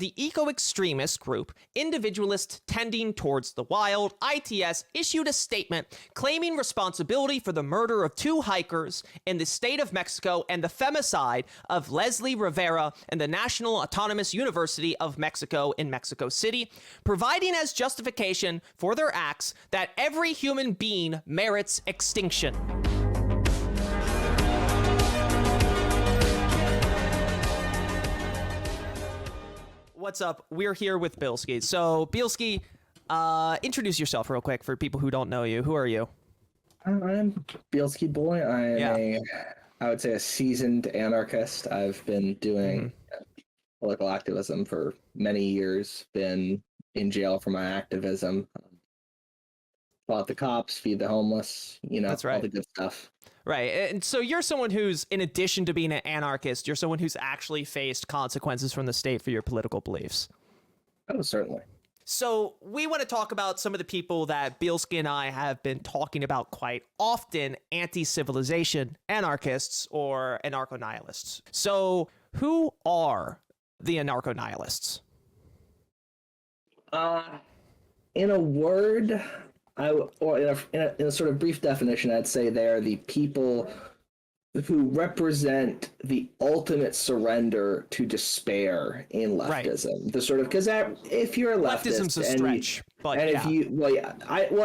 the eco-extremist group Individualist Tending Towards the Wild, ITS, issued a statement claiming responsibility for the murder of 2 hikers in the state of Mexico and the femicide of Leslie Rivera in the National Autonomous University of Mexico in Mexico City, providing as justification for their acts that every human being merits extinction. What's up? We're here with Bielski. So, Bielski, introduce yourself real quick for people who don't know you. Who are you? I'm Bielski Boy. I am I would say a seasoned anarchist. I've been doing political activism for many years, been in jail for my activism, fought the cops, feed the homeless, That's right. all the good stuff. Right. And so you're someone who's, in addition to being an anarchist, you're someone who's actually faced consequences from the state for your political beliefs. Oh, certainly. So we want to talk about some of the people that Bielski and I have been talking about quite often, anti-civilization anarchists or anarcho-nihilists. So who are the anarcho-nihilists? In a word, or in a sort of brief definition, I'd say they are the people who represent the ultimate surrender to despair in leftism. Right. The sort of, because if you're a leftist, leftism's a stretch, but and yeah. if you,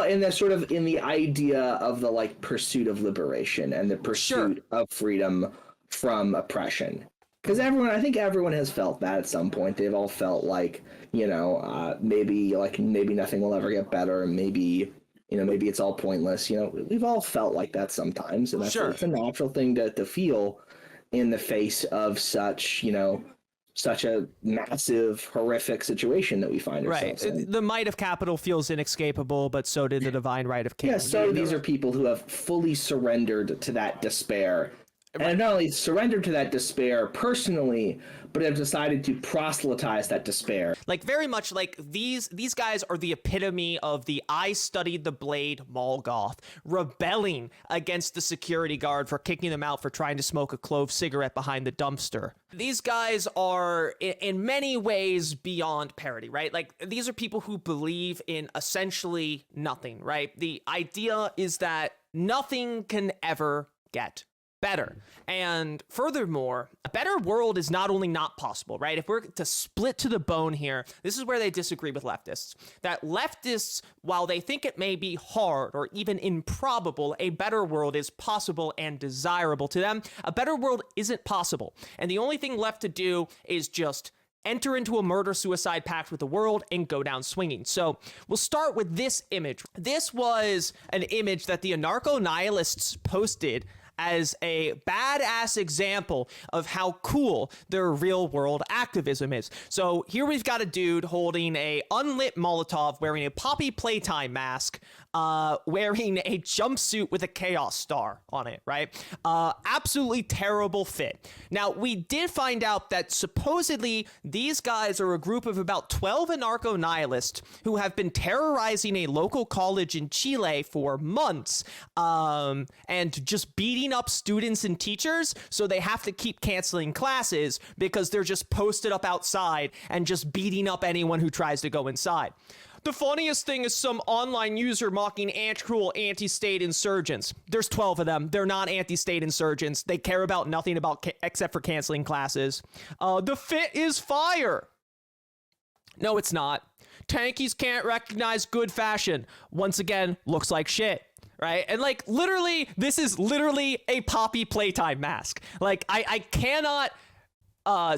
and that's sort of in the idea of the pursuit of liberation and the pursuit of freedom from oppression. Because I think everyone has felt that at some point. They've all felt like, maybe nothing will ever get better. Maybe it's all pointless. We've all felt like that sometimes. And it's a natural thing to feel in the face of such a massive, horrific situation that we find ourselves in. The might of capital feels inescapable, but so did the divine right of kings. Yeah, so these are people who have fully surrendered to that despair. And not only surrendered to that despair personally, but have decided to proselytize that despair. Very much these guys are the epitome of the I studied the blade Molgoth, rebelling against the security guard for kicking them out for trying to smoke a clove cigarette behind the dumpster. These guys are in many ways beyond parody, right? These are people who believe in essentially nothing, right? The idea is that nothing can ever get better. And furthermore, a better world is not only not possible, right? If we're to split to the bone here, this is where they disagree with leftists. That leftists, while they think it may be hard or even improbable, a better world is possible and desirable to them. A better world isn't possible. And the only thing left to do is just enter into a murder-suicide pact with the world and go down swinging. So we'll start with this image. This was an image that the anarcho-nihilists posted as a badass example of how cool their real world activism is. So here we've got a dude holding a unlit Molotov, wearing a Poppy Playtime mask, wearing a jumpsuit with a Chaos Star on it, right? Absolutely terrible fit. Now, we did find out that supposedly these guys are a group of about 12 anarcho-nihilists who have been terrorizing a local college in Chile for months, and just beating up students and teachers, so they have to keep canceling classes because they're just posted up outside and just beating up anyone who tries to go inside. The funniest thing is some online user mocking cruel anti-state insurgents. There's 12 of them. They're not anti-state insurgents. They care about nothing except for canceling classes. The fit is fire. No, it's not. Tankies can't recognize good fashion. Once again, looks like shit. Right? And literally, this is literally a Poppy Playtime mask. I cannot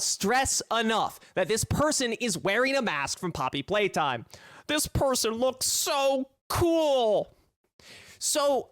stress enough that this person is wearing a mask from Poppy Playtime. This person looks so cool. So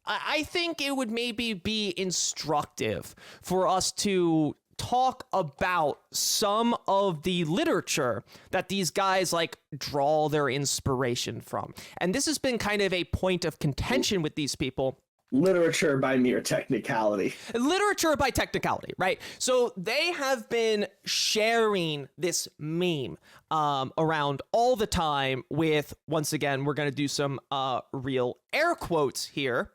I think it would maybe be instructive for us to talk about some of the literature that these guys draw their inspiration from. And this has been kind of a point of contention with these people. Literature by mere technicality. Literature by technicality, right? So they have been sharing this meme around all the time with, once again, we're going to do some real air quotes here.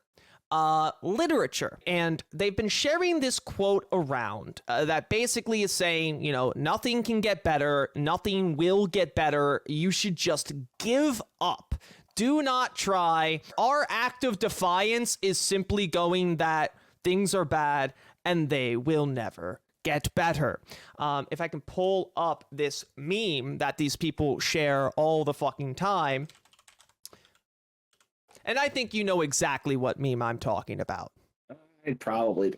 literature. And they've been sharing this quote around that basically is saying, you know, nothing can get better. Nothing will get better. You should just give up. Do not try. Our act of defiance is simply going that things are bad and they will never get better. If I can pull up this meme that these people share all the fucking time. And I think you know exactly what meme I'm talking about. I'd probably do.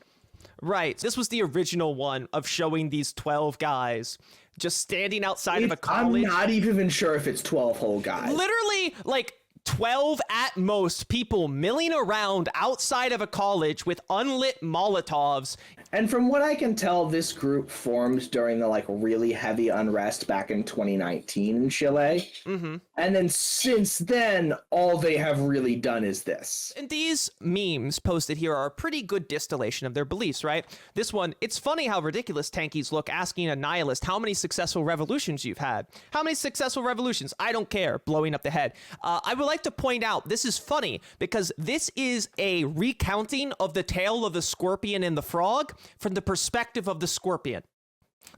Right. This was the original one of showing these 12 guys just standing outside of a college. I'm not even sure if it's 12 whole guys. Literally, like 12 at most people milling around outside of a college with unlit Molotovs. And from what I can tell, this group formed during the like really heavy unrest back in 2019 in Chile. Mm-hmm. And then since then, all they have really done is this. And these memes posted here are a pretty good distillation of their beliefs, right? This one, it's funny how ridiculous tankies look asking a nihilist how many successful revolutions you've had. How many successful revolutions? I don't care. Blowing up the head. I would like to point out, this is funny because this is a recounting of the tale of the scorpion and the frog from the perspective of the scorpion.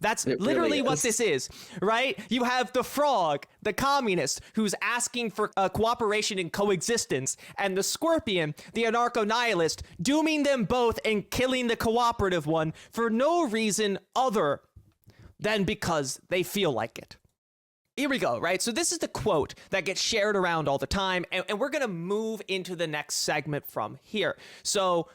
That's literally what this is, right? You have the frog, the communist, who's asking for cooperation and coexistence, and the scorpion, the anarcho-nihilist, dooming them both and killing the cooperative one for no reason other than because they feel like it. Here we go, right? So this is the quote that gets shared around all the time, and we're going to move into the next segment from here. So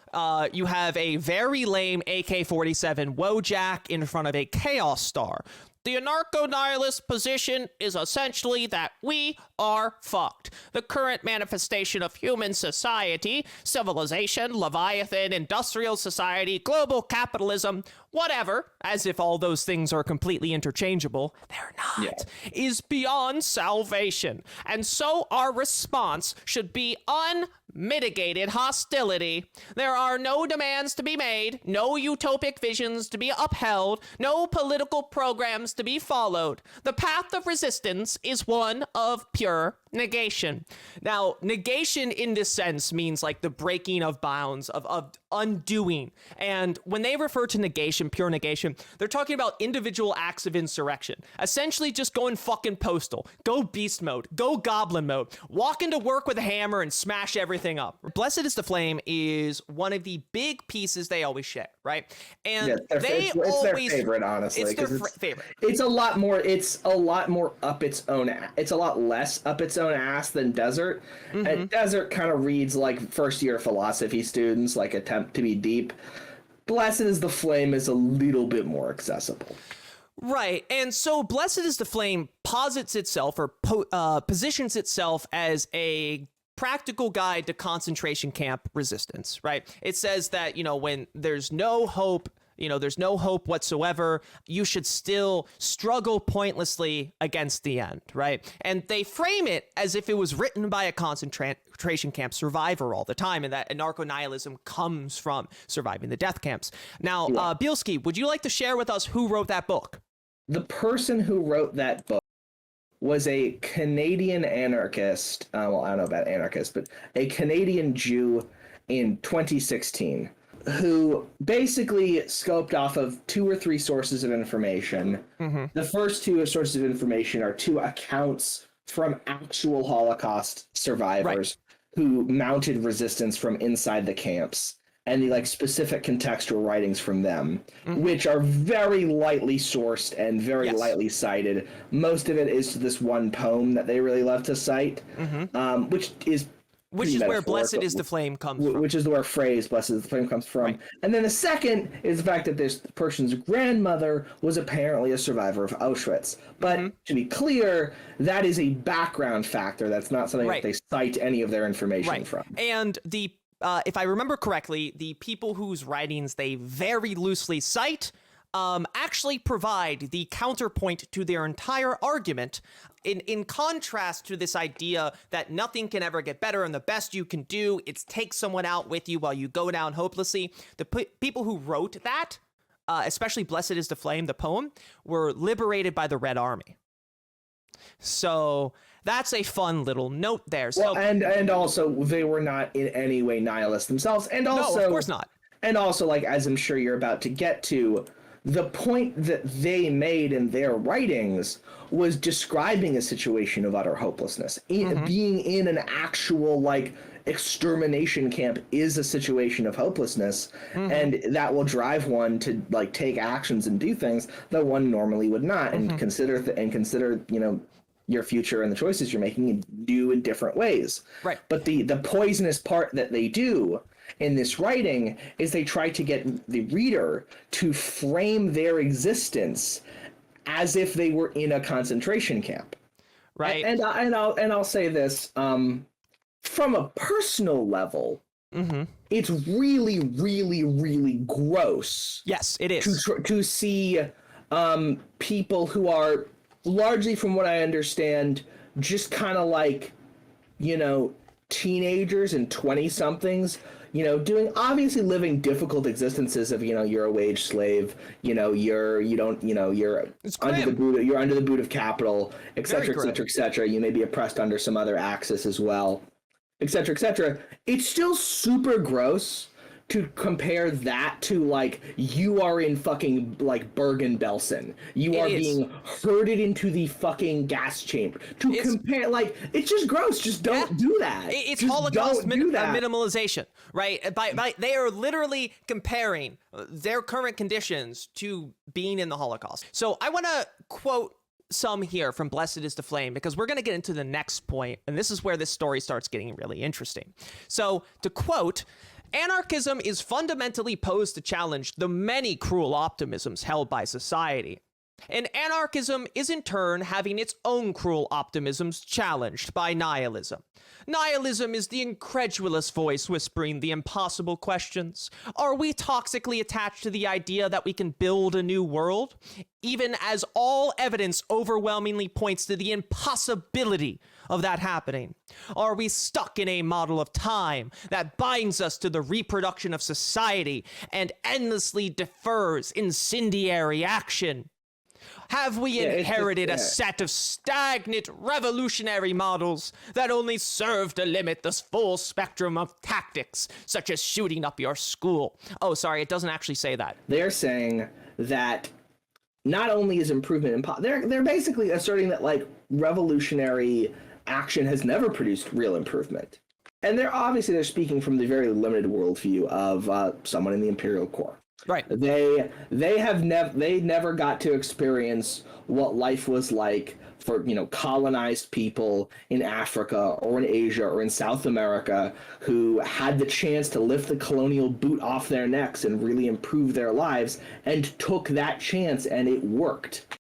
you have a very lame AK-47 Wojak in front of a Chaos Star. The anarcho-nihilist position is essentially that we are fucked. The current manifestation of human society, civilization, Leviathan, industrial society, global capitalism, whatever, as if all those things are completely interchangeable, they're not, is beyond salvation. And so our response should be unmitigated hostility. There are no demands to be made, no utopic visions to be upheld, no political programs to be followed. The path of resistance is one of pure negation. Now, negation in this sense means like the breaking of bounds, of undoing. And when they refer to negation, pure negation, they're talking about individual acts of insurrection. Essentially just going fucking postal, go beast mode, go goblin mode, walk into work with a hammer and smash everything up. Blessed is the Flame is one of the big pieces they always share, right? And it's their favorite, honestly. It's their favorite. It's a lot more up its own, it's a lot less up its own ass than Desert. Mm-hmm. And Desert kind of reads like first year philosophy students, like attempt to be deep. Blessed is the Flame is a little bit more accessible. Right, and so Blessed is the Flame posits itself or positions itself as a practical guide to concentration camp resistance, right? It says that, you know, when there's no hope, there's no hope whatsoever, you should still struggle pointlessly against the end, right? And they frame it as if it was written by a concentration camp survivor all the time, and that anarcho-nihilism comes from surviving the death camps. Now, Bielski, would you like to share with us who wrote that book? The person who wrote that book was a Canadian anarchist, well, I don't know about anarchist, but a Canadian Jew in 2016. Who basically scoped off of 2 or 3 sources of information. Mm-hmm. The first 2 sources of information are 2 accounts from actual Holocaust survivors who mounted resistance from inside the camps, and the like specific contextual writings from them, which are very lightly sourced and very lightly cited. Most of it is this one poem that they really love to cite, which is where Blessed is the Flame comes from. Which is where phrase Blessed is the Flame comes from. Right. And then the second is the fact that this person's grandmother was apparently a survivor of Auschwitz. But to be clear, that is a background factor. That's not something that they cite any of their information from. And if I remember correctly, the people whose writings they very loosely cite actually provide the counterpoint to their entire argument. In contrast to this idea that nothing can ever get better and the best you can do is take someone out with you while you go down hopelessly, the people who wrote that, especially Blessed is the Flame, the poem, were liberated by the Red Army. So That's a fun little note there. Well, So, and also they were not in any way nihilists themselves, and also, no, of course not. and also, like, as I'm sure you're about to get to, the point that they made in their writings was describing a situation of utter hopelessness. Being in an actual, like, extermination camp is a situation of hopelessness, and that will drive one to, like, take actions and do things that one normally would not, and consider you know, your future and the choices you're making and do in different ways. Right. But the poisonous part that they do in this writing is they try to get the reader to frame their existence as if they were in a concentration camp. Right. And I'll say this, from a personal level, it's really, really, really gross. Yes, it is. To see people who are largely, from what I understand, just kind of like, you know, teenagers and 20-somethings, you know, obviously living difficult existences of, you know, you're a wage slave, you know, you're under the boot of capital, et cetera, et cetera, et cetera. You may be oppressed under some other axis as well, et cetera, et cetera. It's still super gross to compare that to, like, you are in fucking, like, Bergen-Belsen. You are being herded into the fucking gas chamber. Compare, like, it's just gross. Just don't do that. It's just Holocaust minimalization, right? They are literally comparing their current conditions to being in the Holocaust. So I want to quote some here from Blessed is the Flame, because we're going to get into the next point, and this is where this story starts getting really interesting. So, to quote, "Anarchism is fundamentally posed to challenge the many cruel optimisms held by society. And anarchism is in turn having its own cruel optimisms challenged by nihilism. Nihilism is the incredulous voice whispering the impossible questions. Are we toxically attached to the idea that we can build a new world? Even as all evidence overwhelmingly points to the impossibility of that happening. Are we stuck in a model of time that binds us to the reproduction of society and endlessly defers incendiary action? Have we inherited a set of stagnant revolutionary models that only serve to limit the full spectrum of tactics, such as shooting up your school?" Oh, sorry, it doesn't actually say that. They're saying that not only is improvement they're basically asserting that, like, revolutionary action has never produced real improvement. And they're speaking from the very limited worldview of someone in the Imperial Corps. Right. They never got to experience what life was like for, you know, colonized people in Africa or in Asia or in South America who had the chance to lift the colonial boot off their necks and really improve their lives, and took that chance, and it worked.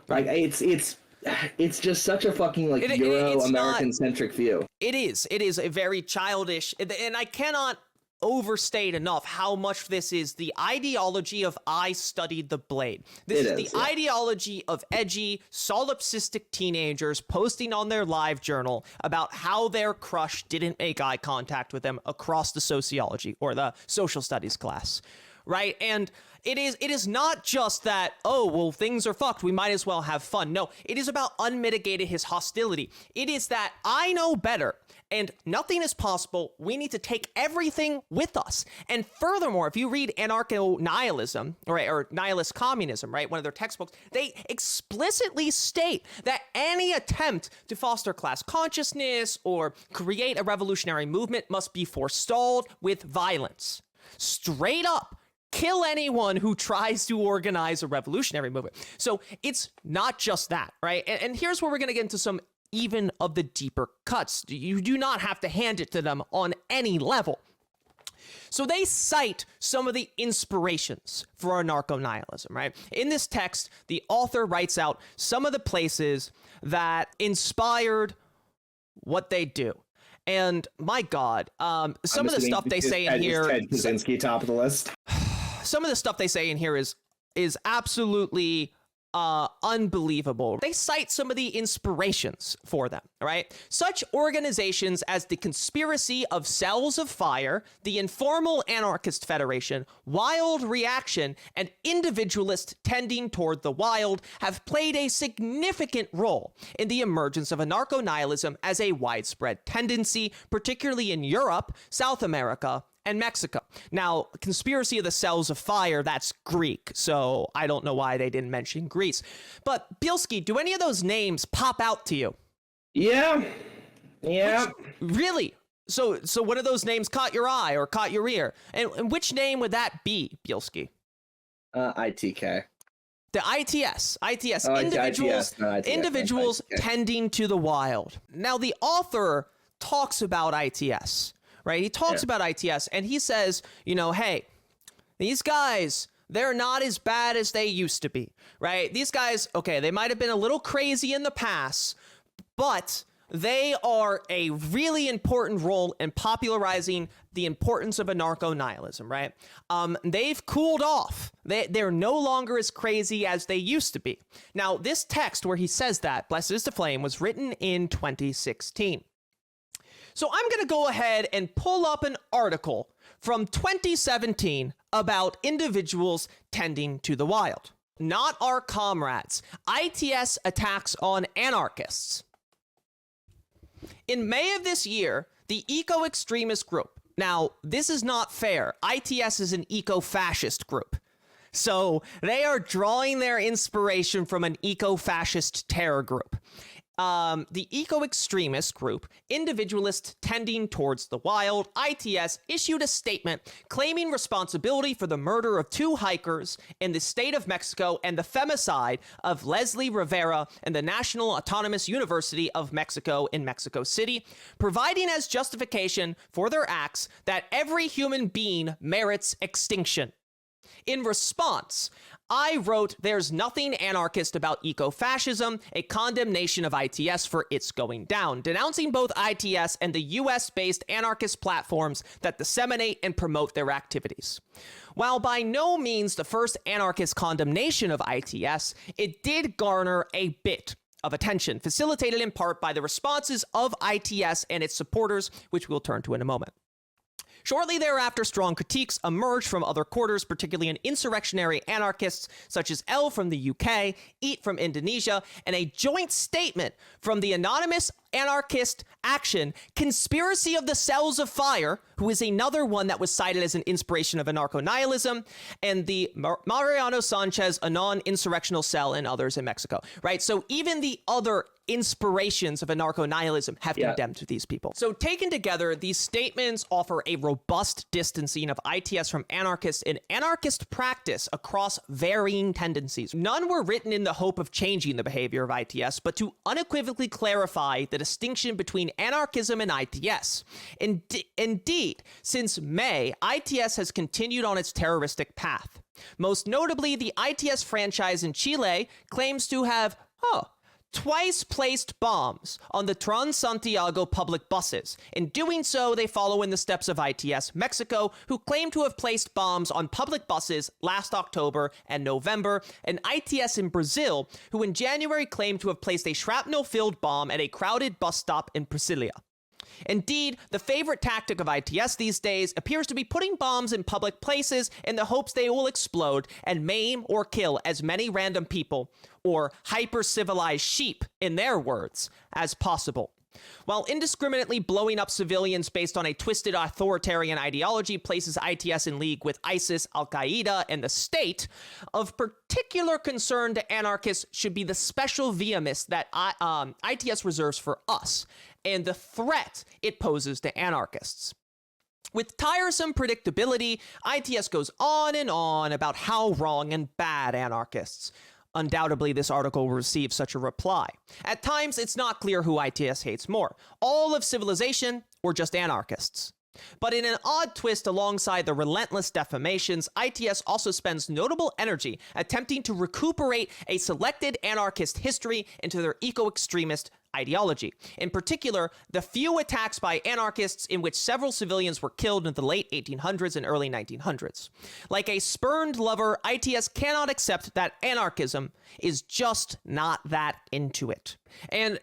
Like, it's just such a fucking, like, Euro-American centric view. It is a very childish, and I cannot overstate enough how much this is the ideology of "I studied the blade." This is the ideology of edgy, solipsistic teenagers posting on their live journal about how their crush didn't make eye contact with them across the sociology or the social studies class, right? And it is not just that, oh, well, things are fucked, we might as well have fun. No, it is about unmitigated hostility. It is that I know better, and nothing is possible. We need to take everything with us. And furthermore, if you read Anarcho-Nihilism, right, or Nihilist Communism, right, one of their textbooks, they explicitly state that any attempt to foster class consciousness or create a revolutionary movement must be forestalled with violence. Straight up. Kill anyone who tries to organize a revolutionary movement. So it's not just that, right? And here's where we're going to get into some even of the deeper cuts. You do not have to hand it to them on any level. So they cite some of the inspirations for anarcho-nihilism, right? In this text, the author writes out some of the places that inspired what they do. And my God, some of the stuff they say in here... Ted Kaczynski top of the list? Some of the stuff they say in here is absolutely unbelievable. They cite some of the inspirations for them, right? Such organizations as the Conspiracy of Cells of Fire, the Informal Anarchist Federation, Wild Reaction, and Individualist Tending Toward the Wild have played a significant role in the emergence of anarcho-nihilism as a widespread tendency, particularly in Europe, South America, and Mexico. Now, Conspiracy of the Cells of Fire, that's Greek, so I don't know why they didn't mention Greece. But, Bielski, do any of those names pop out to you? Yeah. Really? So one of those names caught your eye or caught your ear? And which name would that be, Bielski? ITK. The ITS. Oh, individuals ITK. tending to the wild. Now, the author talks about ITS. Right? He talks about ITS and he says, hey, these guys, they're not as bad as they used to be, right? These guys, okay, they might have been a little crazy in the past, but they are a really important role in popularizing the importance of anarcho-nihilism, right? They've cooled off. They're no longer as crazy as they used to be. Now, this text where he says that, Blessed is the Flame, was written in 2016. So I'm going to go ahead and pull up an article from 2017 about individuals tending to the wild. Not our comrades. ITS attacks on anarchists. In May of this year, the eco-extremist group. Now, this is not fair. ITS is an eco-fascist group. So they are drawing their inspiration from an eco-fascist terror group. The eco-extremist group, Individualist Tending Towards the Wild, ITS, issued a statement claiming responsibility for the murder of 2 hikers in the state of Mexico and the femicide of Leslie Rivera in the National Autonomous University of Mexico in Mexico City, providing as justification for their acts that every human being merits extinction. In response, I wrote, "There's nothing anarchist about eco-fascism, a condemnation of ITS for its going down," denouncing both ITS and the US-based anarchist platforms that disseminate and promote their activities. While by no means the first anarchist condemnation of ITS, it did garner a bit of attention, facilitated in part by the responses of ITS and its supporters, which we'll turn to in a moment. Shortly thereafter, strong critiques emerged from other quarters, particularly in insurrectionary anarchists such as L from the UK, Eat from Indonesia, and a joint statement from the anonymous anarchist action Conspiracy of the Cells of Fire, who is another one that was cited as an inspiration of anarcho-nihilism, and the Mariano Sanchez Anon insurrectional cell and others in Mexico, right? So even the other inspirations of anarcho-nihilism have condemned these people. So taken together, these statements offer a robust distancing of ITS from anarchists in anarchist practice across varying tendencies. None were written in the hope of changing the behavior of ITS, but to unequivocally clarify the distinction between anarchism and ITS. Indeed, since May, ITS has continued on its terroristic path. Most notably, the ITS franchise in Chile claims to have, twice placed bombs on the Transantiago public buses. In doing so, they follow in the steps of ITS Mexico, who claim to have placed bombs on public buses last October and November, and ITS in Brazil, who in January claimed to have placed a shrapnel-filled bomb at a crowded bus stop in Brasilia. Indeed, the favorite tactic of ITS these days appears to be putting bombs in public places in the hopes they will explode and maim or kill as many random people, or hyper-civilized sheep, in their words, as possible. While indiscriminately blowing up civilians based on a twisted authoritarian ideology places ITS in league with ISIS, Al-Qaeda, and the state, of particular concern to anarchists should be the special vehemence that ITS reserves for us, and the threat it poses to anarchists. With tiresome predictability, ITS goes on and on about how wrong and bad anarchists. Undoubtedly, this article will receive such a reply. At times, it's not clear who ITS hates more, all of civilization or just anarchists. But in an odd twist alongside the relentless defamations, ITS also spends notable energy attempting to recuperate a selected anarchist history into their eco-extremist ideology. In particular, the few attacks by anarchists in which several civilians were killed in the late 1800s and early 1900s. Like a spurned lover, ITS cannot accept that anarchism is just not that into it. And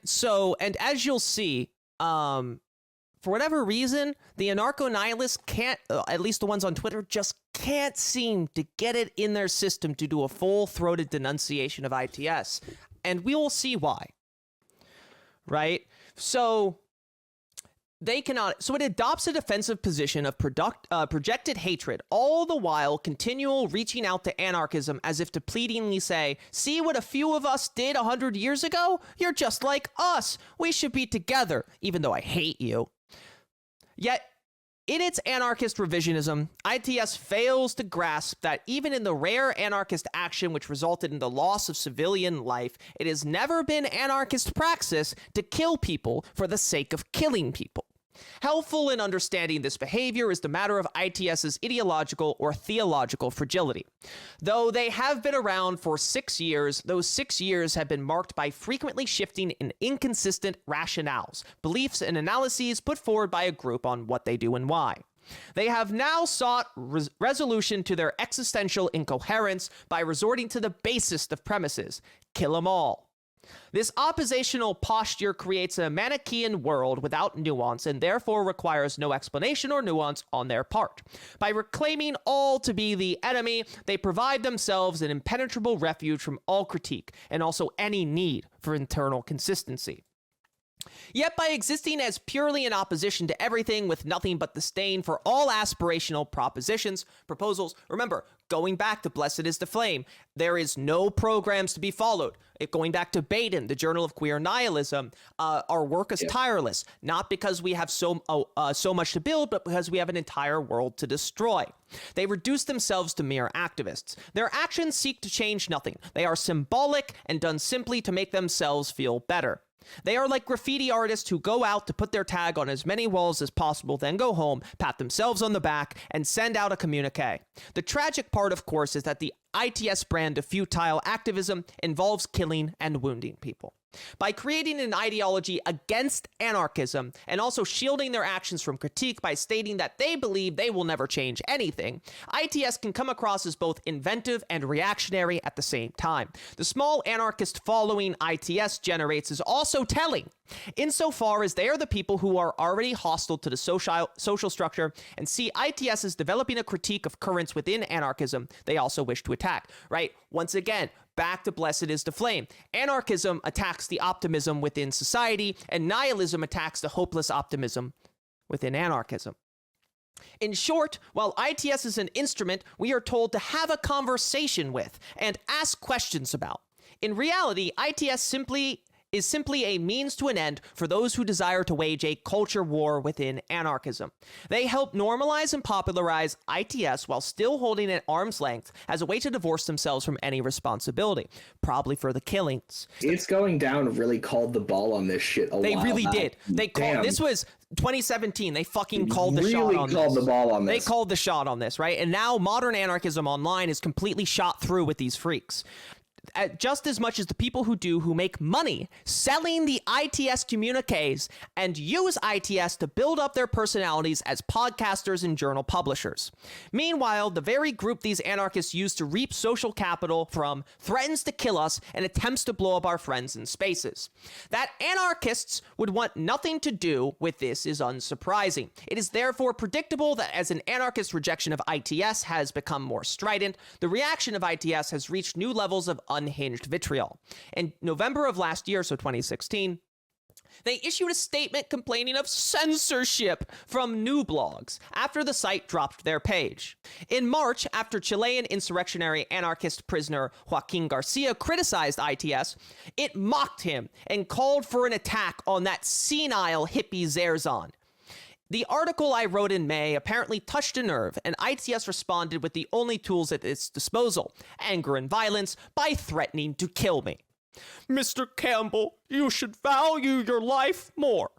as you'll see, for whatever reason, the anarcho-nihilists can't, at least the ones on Twitter, just can't seem to get it in their system to do a full-throated denunciation of ITS. And we will see why. Right? So they cannot. So it adopts a defensive position of projected hatred, all the while continual reaching out to anarchism as if to pleadingly say, see what a few of us did 100 years ago? You're just like us. We should be together, even though I hate you. Yet, in its anarchist revisionism, ITS fails to grasp that even in the rare anarchist action which resulted in the loss of civilian life, it has never been anarchist praxis to kill people for the sake of killing people. Helpful in understanding this behavior is the matter of ITS's ideological or theological fragility. Though they have been around for 6 years, those 6 years have been marked by frequently shifting and inconsistent rationales, beliefs, and analyses put forward by a group on what they do and why. They have now sought resolution to their existential incoherence by resorting to the basest of premises: kill 'em all. This oppositional posture creates a Manichaean world without nuance and therefore requires no explanation or nuance on their part. By reclaiming all to be the enemy, they provide themselves an impenetrable refuge from all critique and also any need for internal consistency. Yet by existing as purely in opposition to everything with nothing but disdain for all aspirational proposals, remember, going back to Blessed is the Flame, there is no programs to be followed. Going back to Baden, the Journal of Queer Nihilism, our work is tireless, not because we have so much to build, but because we have an entire world to destroy. They reduce themselves to mere activists. Their actions seek to change nothing. They are symbolic and done simply to make themselves feel better. They are like graffiti artists who go out to put their tag on as many walls as possible, then go home, pat themselves on the back, and send out a communique. The tragic part, of course, is that the ITS brand of futile activism involves killing and wounding people. By creating an ideology against anarchism and also shielding their actions from critique by stating that they believe they will never change anything, ITS can come across as both inventive and reactionary at the same time. The small anarchist following ITS generates is also telling, insofar as they are the people who are already hostile to the social structure and see ITS as developing a critique of currents within anarchism they also wish to attack, right? Once again, back to Blessed is the Flame. Anarchism attacks the optimism within society, and nihilism attacks the hopeless optimism within anarchism. In short, while ITS is an instrument we are told to have a conversation with and ask questions about, in reality, ITS is simply a means to an end for those who desire to wage a culture war within anarchism. They help normalize and popularize ITS while still holding at arm's length as a way to divorce themselves from any responsibility, probably for the killings. It's going down really called the ball on this shit a lot. They really did. This was 2017. They fucking called the shot on this. Really called the ball on this. They called the shot on this, right? And now modern anarchism online is completely shot through with these freaks. Just as much as the people who make money selling the ITS communiques and use ITS to build up their personalities as podcasters and journal publishers. Meanwhile, the very group these anarchists use to reap social capital from threatens to kill us and attempts to blow up our friends in spaces. That anarchists would want nothing to do with this is unsurprising. It is therefore predictable that as an anarchist rejection of ITS has become more strident, the reaction of ITS has reached new levels of unhinged vitriol. In November of last year, so 2016, they issued a statement complaining of censorship from new blogs after the site dropped their page. In March, after Chilean insurrectionary anarchist prisoner Joaquin Garcia criticized ITS, it mocked him and called for an attack on that senile hippie Zerzan. The article I wrote in May apparently touched a nerve, and ITS responded with the only tools at its disposal, anger and violence, by threatening to kill me. Mr. Campbell, you should value your life more.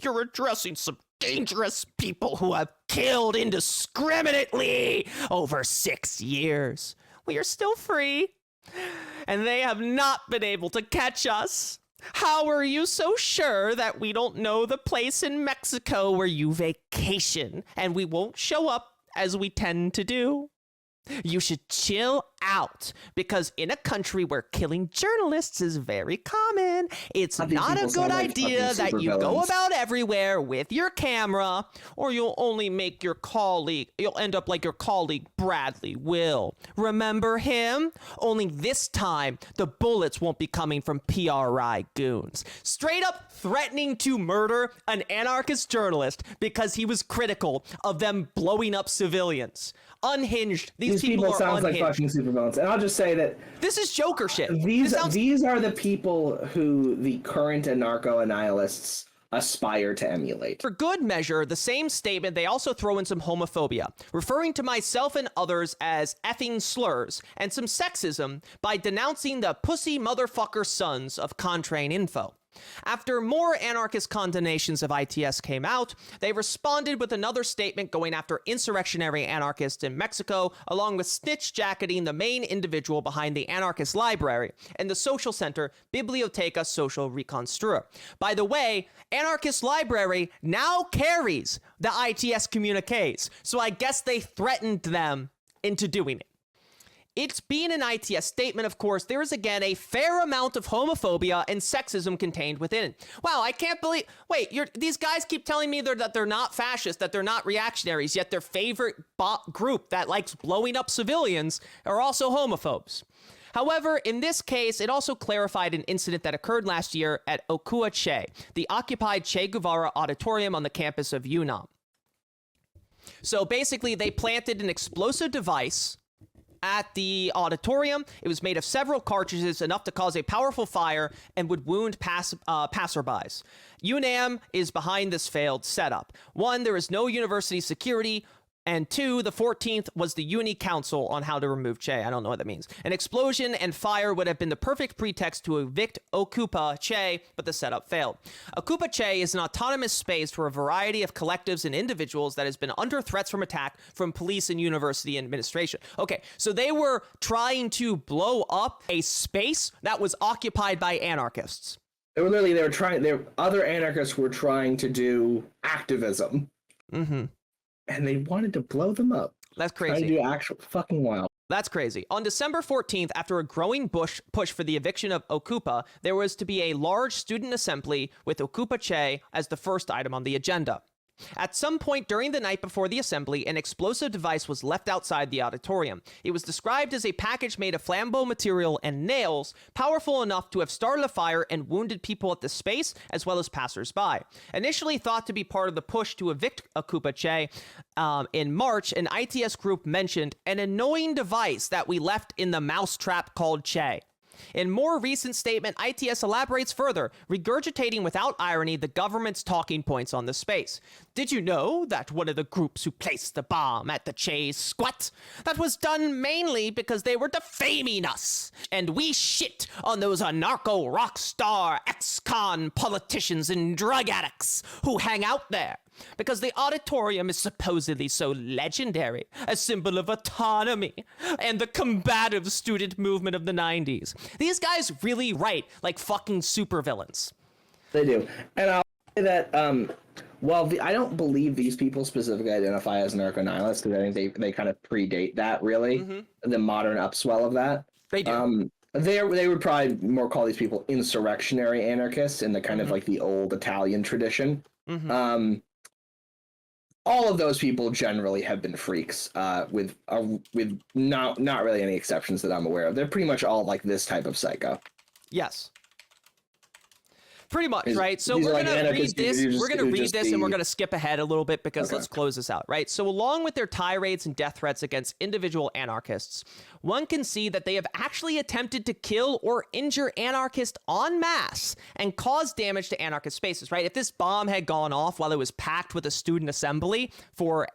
You're addressing some dangerous people who have killed indiscriminately over 6 years. We are still free, and they have not been able to catch us. How are you so sure that we don't know the place in Mexico where you vacation and we won't show up as we tend to do? You should chill out, because in a country where killing journalists is very common, it's not a good idea that you go about everywhere with your camera, or you'll end up like your colleague Bradley Will. Remember him? Only this time, the bullets won't be coming from PRI goons. Straight up threatening to murder an anarchist journalist because he was critical of them blowing up civilians. Unhinged. These people are sounds unhinged. like fucking supervillains. And I'll just say that this is Joker shit. These are the people who the current anarcho-nihilists aspire to emulate. For good measure, the same statement, they also throw in some homophobia, referring to myself and others as effing slurs, and some sexism by denouncing the pussy motherfucker sons of Contrain Info. After more anarchist condemnations of ITS came out, they responded with another statement going after insurrectionary anarchists in Mexico, along with snitch-jacketing the main individual behind the anarchist library and the social center Biblioteca Social Reconstrua. By the way, anarchist library now carries the ITS communiques, so I guess they threatened them into doing it. It's being an ITS statement, of course, there is again a fair amount of homophobia and sexism contained within it. Wow, I can't believe... Wait, these guys keep telling me that they're not fascist, that they're not reactionaries, yet their favorite group that likes blowing up civilians are also homophobes. However, in this case, it also clarified an incident that occurred last year at Okua Che, the occupied Che Guevara auditorium on the campus of UNAM. So basically, they planted an explosive device at the auditorium. It was made of several cartridges, enough to cause a powerful fire and would wound passerbys. UNAM is behind this failed setup. 1, there is no university security. And 2, the 14th was the Uni Council on how to remove Che. I don't know what that means. An explosion and fire would have been the perfect pretext to evict Okupa Che, but the setup failed. Okupa Che is an autonomous space for a variety of collectives and individuals that has been under threats from attack from police and university administration. Okay, so they were trying to blow up a space that was occupied by anarchists. Other anarchists were trying to do activism. Mm-hmm. And they wanted to blow them up. That's crazy. Trying to do actual fucking wild. That's crazy. On December 14th, after a growing push for the eviction of Okupa, there was to be a large student assembly with Okupa Che as the first item on the agenda. At some point during the night before the assembly, an explosive device was left outside the auditorium. It was described as a package made of flammable material and nails, powerful enough to have started a fire and wounded people at the space, as well as passersby. Initially thought to be part of the push to evict Okupa Che, in March, an ITS group mentioned an annoying device that we left in the mousetrap called Che. In more recent statement, ITS elaborates further, regurgitating without irony the government's talking points on the space. Did you know that one of the groups who placed the bomb at the Che's squat? That was done mainly because they were defaming us. And we shit on those anarcho rock star ex-con politicians and drug addicts who hang out there. Because the auditorium is supposedly so legendary, a symbol of autonomy and the combative student movement of the 90s. These guys really write like fucking supervillains. They do. And I'll say that I don't believe these people specifically identify as anarcho-nihilists, because I think they kind of predate that, really, the modern upswell of that. They do. They would probably more call these people insurrectionary anarchists in the kind of like the old Italian tradition. All of those people generally have been freaks, with not really any exceptions that I'm aware of. They're pretty much all like this type of psycho. Yes. Pretty much, right? So we're gonna read this. We're gonna read this, and we're gonna skip ahead a little bit because let's close this out, right? So along with their tirades and death threats against individual anarchists, one can see that they have actually attempted to kill or injure anarchists en masse and cause damage to anarchist spaces, right? If this bomb had gone off while it was packed with a student assembly for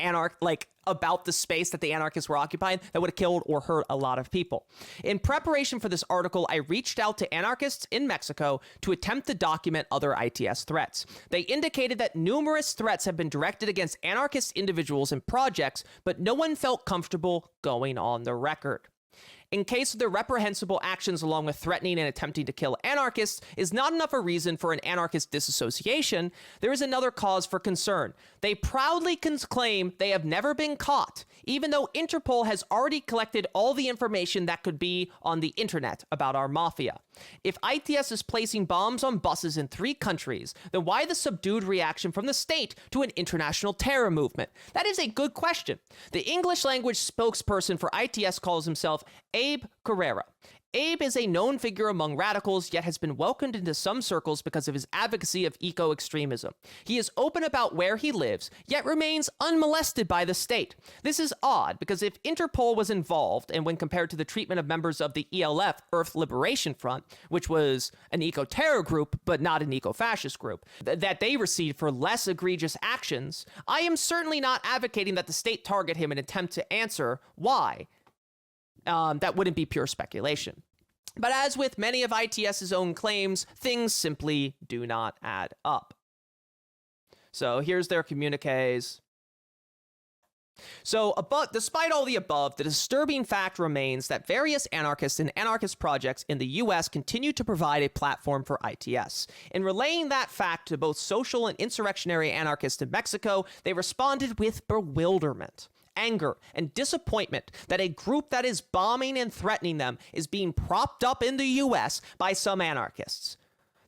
about the space that the anarchists were occupying that would have killed or hurt a lot of people. In preparation for this article, I reached out to anarchists in Mexico to attempt to document other ITS threats. They indicated that numerous threats have been directed against anarchist individuals and projects, but no one felt comfortable going on the record. In case of their reprehensible actions along with threatening and attempting to kill anarchists is not enough a reason for an anarchist disassociation, there is another cause for concern. They proudly claim they have never been caught, even though Interpol has already collected all the information that could be on the internet about our mafia. If ITS is placing bombs on buses in 3 countries, then why the subdued reaction from the state to an international terror movement? That is a good question. The English language spokesperson for ITS calls himself Abe Carrera. Abe is a known figure among radicals, yet has been welcomed into some circles because of his advocacy of eco-extremism. He is open about where he lives, yet remains unmolested by the state. This is odd, because if Interpol was involved, and when compared to the treatment of members of the ELF, Earth Liberation Front, which was an eco-terror group, but not an eco-fascist group, that they received for less egregious actions, I am certainly not advocating that the state target him in an attempt to answer why. That wouldn't be pure speculation. But as with many of ITS's own claims, things simply do not add up. So here's their communiques. So, despite all the above, the disturbing fact remains that various anarchists and anarchist projects in the US continue to provide a platform for ITS. In relaying that fact to both social and insurrectionary anarchists in Mexico, they responded with bewilderment, anger, and disappointment that a group that is bombing and threatening them is being propped up in the US by some anarchists.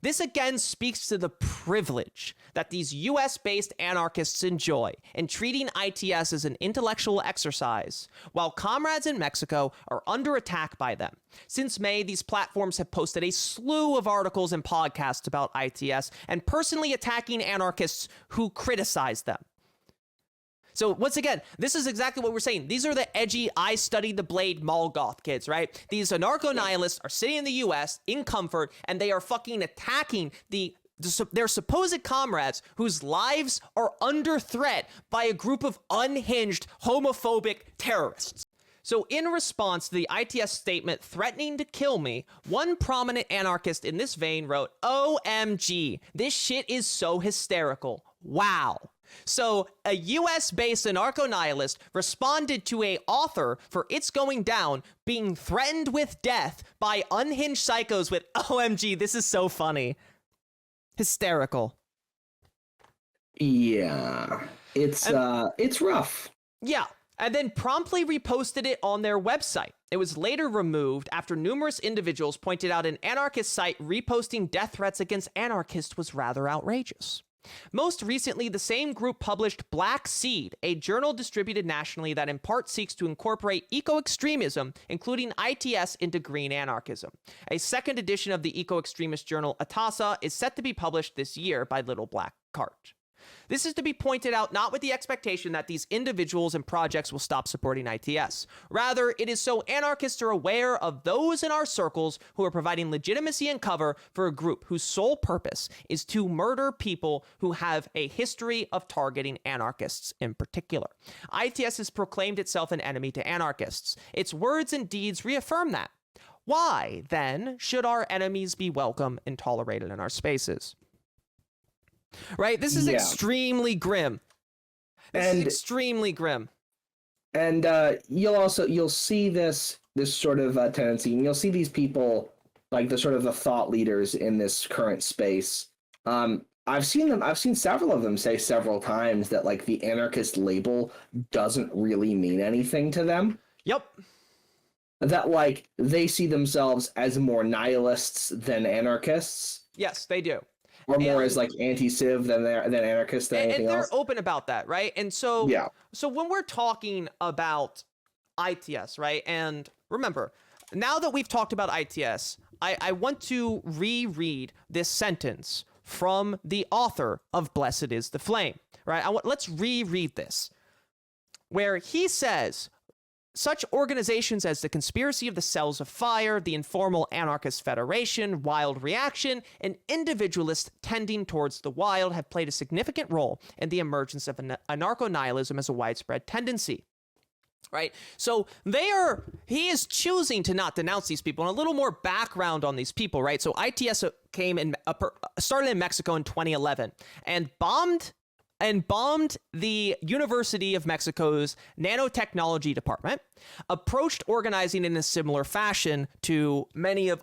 This again speaks to the privilege that these US-based anarchists enjoy in treating ITS as an intellectual exercise, while comrades in Mexico are under attack by them. Since May, these platforms have posted a slew of articles and podcasts about ITS and personally attacking anarchists who criticize them. So once again, this is exactly what we're saying. These are the edgy, I studied the blade mall goth kids, right? These anarcho-nihilists are sitting in the US in comfort, and they are fucking attacking their supposed comrades whose lives are under threat by a group of unhinged, homophobic terrorists. So in response to the ITS statement threatening to kill me, one prominent anarchist in this vein wrote, "OMG, this shit is so hysterical. Wow." So a US-based anarcho-nihilist responded to a author for It's Going Down being threatened with death by unhinged psychos with, "OMG, this is so funny." Hysterical. Yeah. It's rough. Yeah. And then promptly reposted it on their website. It was later removed after numerous individuals pointed out an anarchist site reposting death threats against anarchists was rather outrageous. Most recently, the same group published Black Seed, a journal distributed nationally that in part seeks to incorporate eco-extremism, including ITS, into green anarchism. A second edition of the eco-extremist journal Atasa is set to be published this year by Little Black Cart. This is to be pointed out not with the expectation that these individuals and projects will stop supporting ITS. Rather, it is so anarchists are aware of those in our circles who are providing legitimacy and cover for a group whose sole purpose is to murder people who have a history of targeting anarchists in particular. ITS has proclaimed itself an enemy to anarchists. Its words and deeds reaffirm that. Why, then, should our enemies be welcome and tolerated in our spaces? Right? This is extremely grim. This is extremely grim. And you'll see this sort of tendency, and you'll see these people, like the thought leaders in this current space. I've seen several of them say several times that like the anarchist label doesn't really mean anything to them. Yep. That like they see themselves as more nihilists than anarchists. Yes, they do. Or more as like anti-civ than anarchists than anything else. And they're open about that, right? And so, so when we're talking about ITS, right? And remember, now that we've talked about ITS, I want to reread this sentence from the author of Blessed is the Flame, right? Let's reread this, where he says, such organizations as the Conspiracy of the Cells of Fire, the Informal Anarchist Federation, Wild Reaction, and individualists tending towards the wild have played a significant role in the emergence of anarcho-nihilism as a widespread tendency. Right? So he is choosing to not denounce these people. And a little more background on these people, right? So ITS started in Mexico in 2011 and bombed the University of Mexico's nanotechnology department, approached organizing in a similar fashion to many of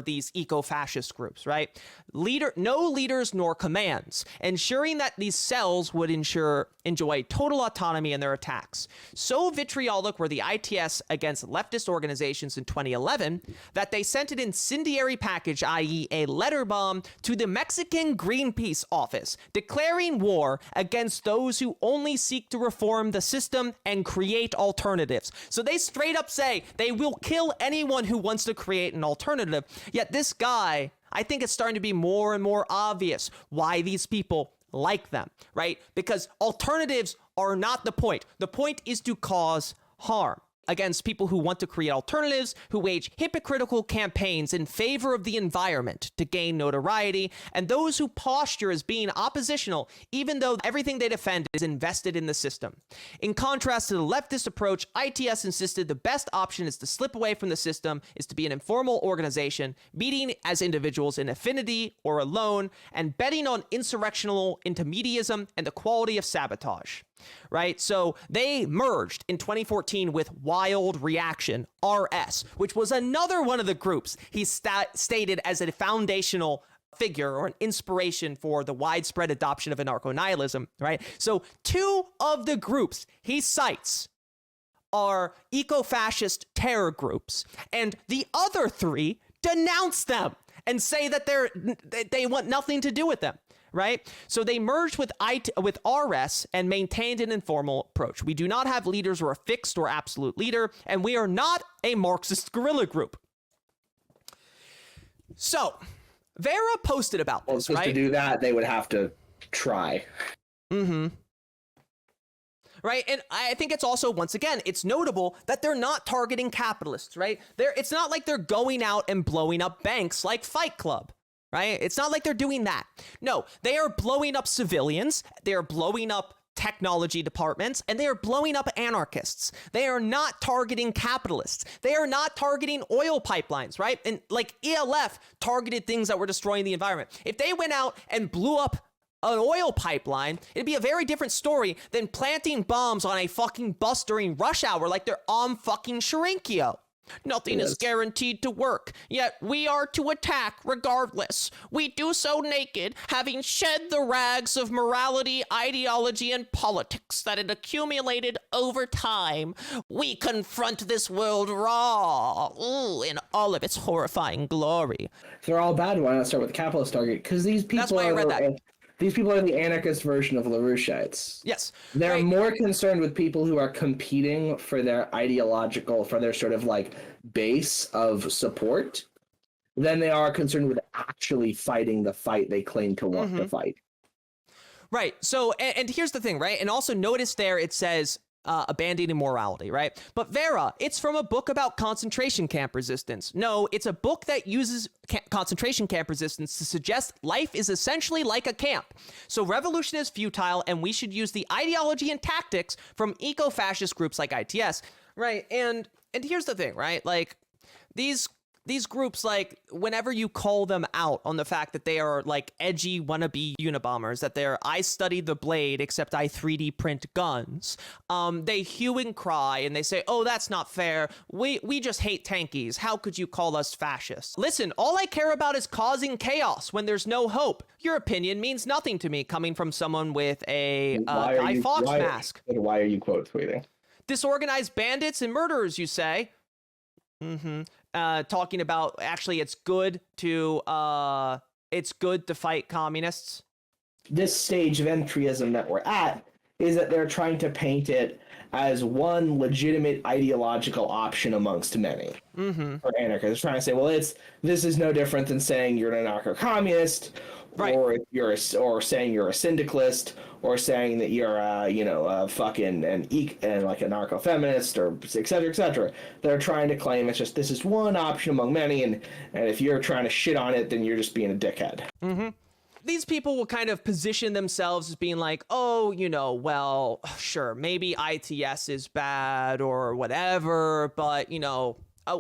these eco-fascist groups, right? No leaders nor commands, ensuring that these cells would enjoy total autonomy in their attacks. So vitriolic were the ITS against leftist organizations in 2011 that they sent an incendiary package, i.e. a letter bomb, to the Mexican Greenpeace office, declaring war against those who only seek to reform the system and create alternatives. So they straight up say they will kill anyone who wants to create an alternative. Yet this guy, I think it's starting to be more and more obvious why these people like them, right? Because alternatives are not the point. The point is to cause harm against people who want to create alternatives, who wage hypocritical campaigns in favor of the environment to gain notoriety, and those who posture as being oppositional, even though everything they defend is invested in the system. In contrast to the leftist approach, ITS insisted the best option is to slip away from the system, is to be an informal organization, meeting as individuals in affinity or alone, and betting on insurrectional intermediism and the quality of sabotage. Right? So they merged in 2014 with Wild Reaction, RS, which was another one of the groups he stated as a foundational figure or an inspiration for the widespread adoption of anarcho-nihilism, right? So two of the groups he cites are eco-fascist terror groups, and the other three denounce them and say that they want nothing to do with them. Right? So they merged with RS and maintained an informal approach. We do not have leaders or a fixed or absolute leader, and we are not a Marxist guerrilla group. So Vera posted about this, right? To do that, they would have to try. Mm-hmm. Right? And I think it's also, once again, it's notable that they're not targeting capitalists, right? It's not like they're going out and blowing up banks like Fight Club. Right? It's not like they're doing that. No, they are blowing up civilians. They are blowing up technology departments, and they are blowing up anarchists. They are not targeting capitalists. They are not targeting oil pipelines, right? And like ELF targeted things that were destroying the environment. If they went out and blew up an oil pipeline, it'd be a very different story than planting bombs on a fucking bus during rush hour like they're on fucking Shirinkyo. Nothing is guaranteed to work, yet we are to attack regardless. We do so naked, having shed the rags of morality, ideology, and politics that had accumulated over time. We confront this world raw, in all of its horrifying glory. If they're all bad, why not start with the capitalist target? Because these people That's why I read that. These people are the anarchist version of LaRouchites. Yes. They're more concerned with people who are competing for their for their sort of like base of support than they are concerned with actually fighting the fight they claim to want to fight. Right. So, and here's the thing, right? And also notice there it says abandoning morality, right? But Vera, it's from a book about concentration camp resistance. No, it's a book that uses concentration camp resistance to suggest life is essentially like a camp. So revolution is futile, and we should use the ideology and tactics from eco-fascist groups like ITS, right? And here's the thing, right? Like these groups, like, whenever you call them out on the fact that they are, like, edgy wannabe Unabombers, that they're, I studied the blade, except I 3D print guns, they hue and cry, and they say, oh, that's not fair. We just hate tankies. How could you call us fascists? Listen, all I care about is causing chaos when there's no hope. Your opinion means nothing to me, coming from someone with a Guy Fawkes mask. Why are you quote tweeting? Disorganized bandits and murderers, you say? Talking about actually it's good to fight communists. This stage of entryism that we're at is that they're trying to paint it as one legitimate ideological option amongst many. For anarchists, they're trying to say, well, this is no different than saying you're an anarcho-communist, Right. or if you're or saying you're a syndicalist, or saying that you're a fucking and like anarcho-feminist, or et cetera, et cetera. They're trying to claim it's just this is one option among many, and if you're trying to shit on it, then you're just being a dickhead. These people will kind of position themselves as being like, oh, well, sure, maybe ITS is bad or whatever, but,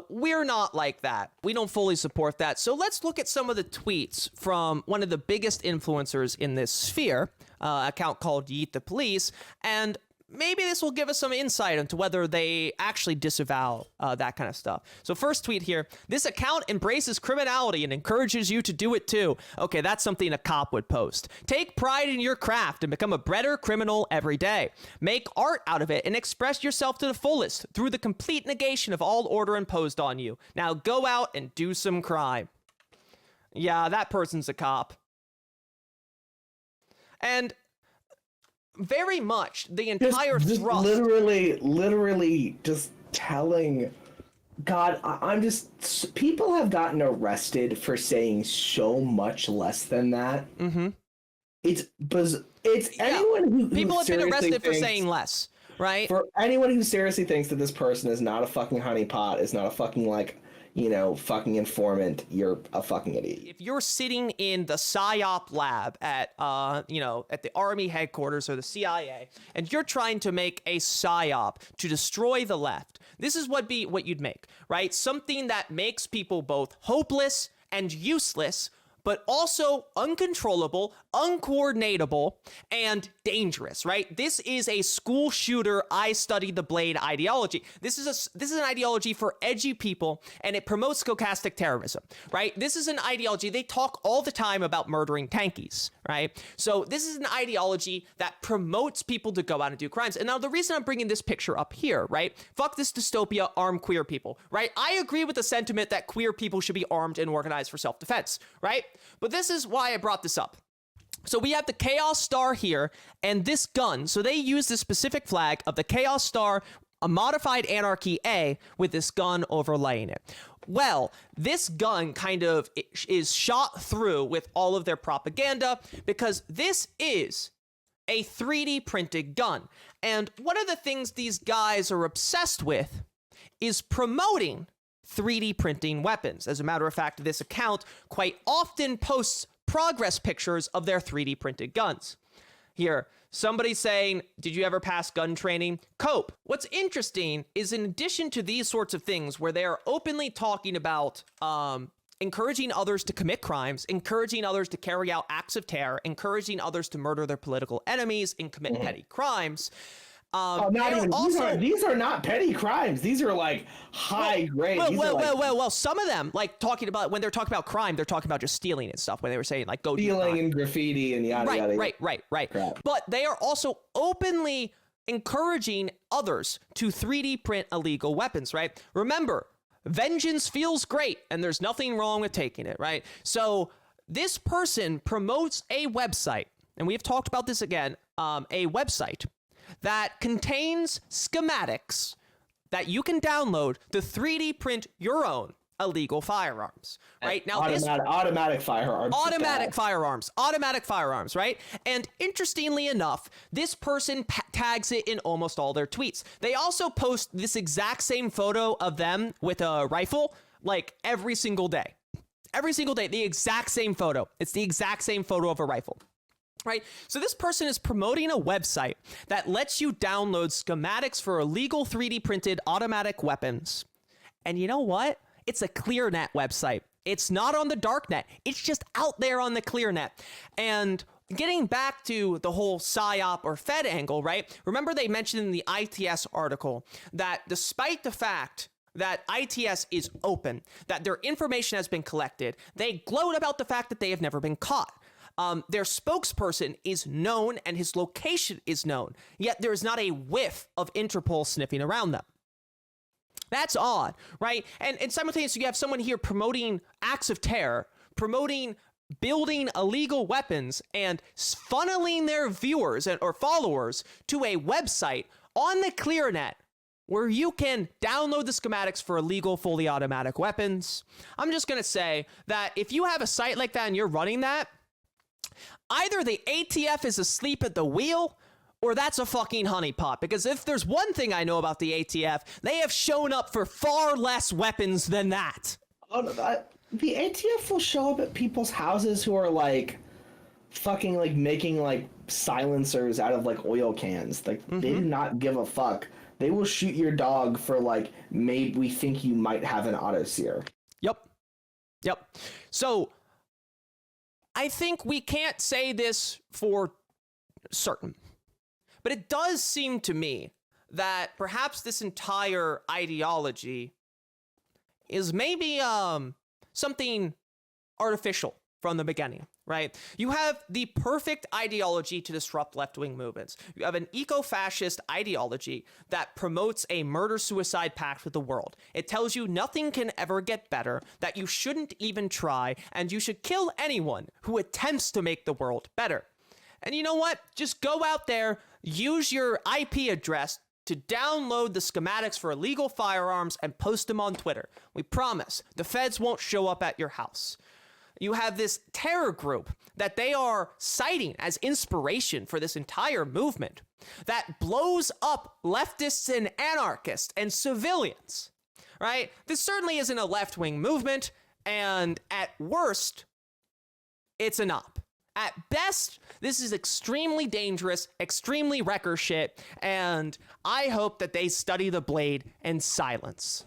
we're not like that. We don't fully support that. So let's look at some of the tweets from one of the biggest influencers in this sphere, account called Yeet the Police, and maybe this will give us some insight into whether they actually disavow that kind of stuff. So first tweet here, this account embraces criminality and encourages you to do it too. Okay, that's something a cop would post. Take pride in your craft and become a better criminal every day. Make art out of it and express yourself to the fullest through the complete negation of all order imposed on you. Now go out and do some crime. Yeah, that person's a cop. And very much the entire just thrust. literally just telling. God, I'm just. People have gotten arrested for saying so much less than that. It's anyone who people have been arrested for thinks, saying less, right? For anyone who seriously thinks that this person is not a fucking honeypot, is not a fucking fucking informant, you're a fucking idiot. If you're sitting in the PSYOP lab at at the Army headquarters or the CIA, and you're trying to make a PSYOP to destroy the left, this is what you'd make, right? Something that makes people both hopeless and useless, but also uncontrollable, uncoordinatable, and dangerous, right? This is a school shooter, I study the blade ideology. This is an ideology for edgy people, and it promotes stochastic terrorism, right? This is an ideology, they talk all the time about murdering tankies, right? So this is an ideology that promotes people to go out and do crimes. And now the reason I'm bringing this picture up here, right? Fuck this dystopia, arm queer people, right? I agree with the sentiment that queer people should be armed and organized for self-defense, right? But this is why I brought this up. So we have the Chaos Star here and this gun. So they use this specific flag of the Chaos Star, a modified Anarchy A, with this gun overlaying it. Well, this gun kind of is shot through with all of their propaganda because this is a 3D printed gun. And one of the things these guys are obsessed with is promoting 3D printing weapons. As a matter of fact, this account quite often posts progress pictures of their 3D printed guns. Here, somebody saying, did you ever pass gun training? Cope. What's interesting is in addition to these sorts of things where they are openly talking about encouraging others to commit crimes, encouraging others to carry out acts of terror, encouraging others to murder their political enemies and commit petty crimes, these are not petty crimes. These are like high grade. Well, some of them, like talking about when they're talking about crime, they're talking about just stealing and stuff. When they were saying like go stealing and graffiti and yada yada. Right. Crap. But they are also openly encouraging others to 3D print illegal weapons. Right. Remember, vengeance feels great, and there's nothing wrong with taking it. Right. So this person promotes a website, and we've talked about this again. A website that contains schematics that you can download to 3D print your own illegal firearms, right? Now, automatic firearms, right? And interestingly enough, this person tags it in almost all their tweets. They also post this exact same photo of them with a rifle, like every single day, the exact same photo. It's the exact same photo of a rifle. Right? So this person is promoting a website that lets you download schematics for illegal 3D printed automatic weapons. And you know what? It's a ClearNet website. It's not on the darknet. It's just out there on the ClearNet. And getting back to the whole PSYOP or Fed angle, right? Remember they mentioned in the ITS article that despite the fact that ITS is open, that their information has been collected, they gloat about the fact that they have never been caught. Their spokesperson is known and his location is known, yet there is not a whiff of Interpol sniffing around them. That's odd, right? And simultaneously, you have someone here promoting acts of terror, promoting building illegal weapons and funneling their viewers or followers to a website on the ClearNet where you can download the schematics for illegal fully automatic weapons. I'm just going to say that if you have a site like that and you're running that, either the ATF is asleep at the wheel or that's a fucking honeypot. Because if there's one thing I know about the ATF, they have shown up for far less weapons than that. The ATF will show up at people's houses who are like fucking like making like silencers out of like oil cans. Like they do not give a fuck. They will shoot your dog for like, maybe we think you might have an autosear. Yep. So I think we can't say this for certain, but it does seem to me that perhaps this entire ideology is maybe something artificial from the beginning, right? You have the perfect ideology to disrupt left-wing movements. You have an eco-fascist ideology that promotes a murder-suicide pact with the world. It tells you nothing can ever get better, that you shouldn't even try, and you should kill anyone who attempts to make the world better. And you know what? Just go out there, use your IP address to download the schematics for illegal firearms and post them on Twitter. We promise the feds won't show up at your house. You have this terror group that they are citing as inspiration for this entire movement that blows up leftists and anarchists and civilians, right? This certainly isn't a left-wing movement, and at worst, it's an op. At best, this is extremely dangerous, extremely wrecker shit, and I hope that they study the blade in silence.